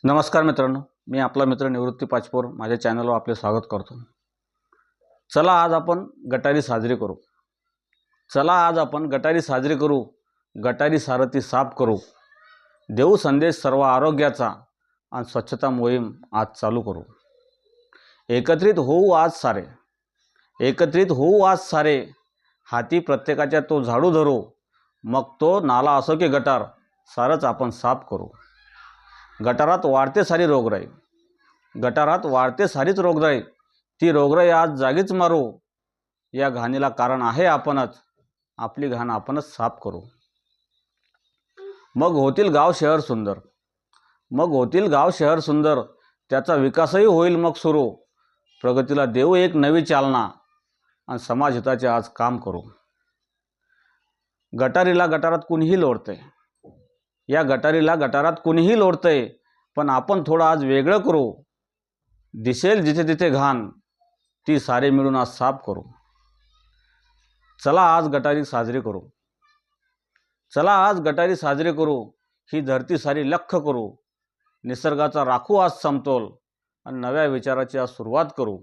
नमस्कार मित्रांनो, मी आपला मित्र निवृत्ती पाचपोर माझ्या चॅनलवर आपले स्वागत करतो। चला आज आपण गटारी साजरी करू। चला आज आपण गटारी साजरी करू, गटारी सारथी साफ करू, देऊ संदेश सर्व आरोग्याचा आणि स्वच्छता मोहीम आज चालू करू। एकत्रित होऊ आज सारे, एकत्रित होऊ आज सारे, हाती प्रत्येकाच्या तो झाडू धरू, मग तो नाला असो की गटार सारच आपण साफ करू। गटारात वाढते सारी रोगराई, गटारात वाढते सारीच रोगराई, ती रोगराई आज जागीच मारू। या घाणीला कारण आहे आपणच, आपली घाण आपणच साफ करू। मग होतील गाव शहर सुंदर, मग होतील गाव शहर सुंदर, त्याचा विकासही होईल मग सुरू। प्रगतीला देऊ एक नवी चालना आणि समाजहिताचे आज काम करू। गटारीला गटारात कुणीही लोटते, या गटारीला गटारात कुणीही लोटतंय, पण आपण थोडं आज वेगळं करू। दिसेल जिथे तिथे घाण, ती सारे मिळून आज साफ करू। चला आज गटारी साजरी करू, चला आज गटारी साजरी करू, ही धरती सारी लख्ख करू। निसर्गाचा राखू आज समतोल आणि नव्या विचाराची आज सुरुवात करू,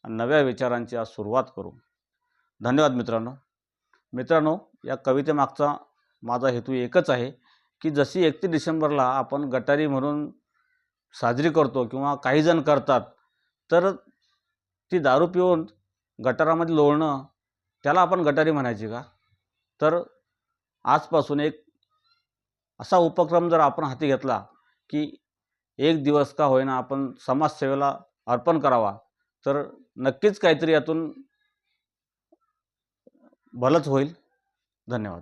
आणि नव्या विचारांची आज सुरुवात करू। धन्यवाद मित्रांनो। मित्रांनो, या कवितेमागचा माझा हेतू एकच आहे की जशी 31 डिसेंबरला आपण गटारी म्हणून साजरी करतो किंवा काही जण करतात, तर ती दारू पिऊन गटारामध्ये लोळणं त्याला आपण गटारी म्हणायची का? तर आजपासून एक असा उपक्रम जर आपण हाती घेतला की एक दिवस का होईना आपण समाजसेवेला अर्पण करावा, तर नक्कीच काहीतरी यातून भलंच होईल। धन्यवाद।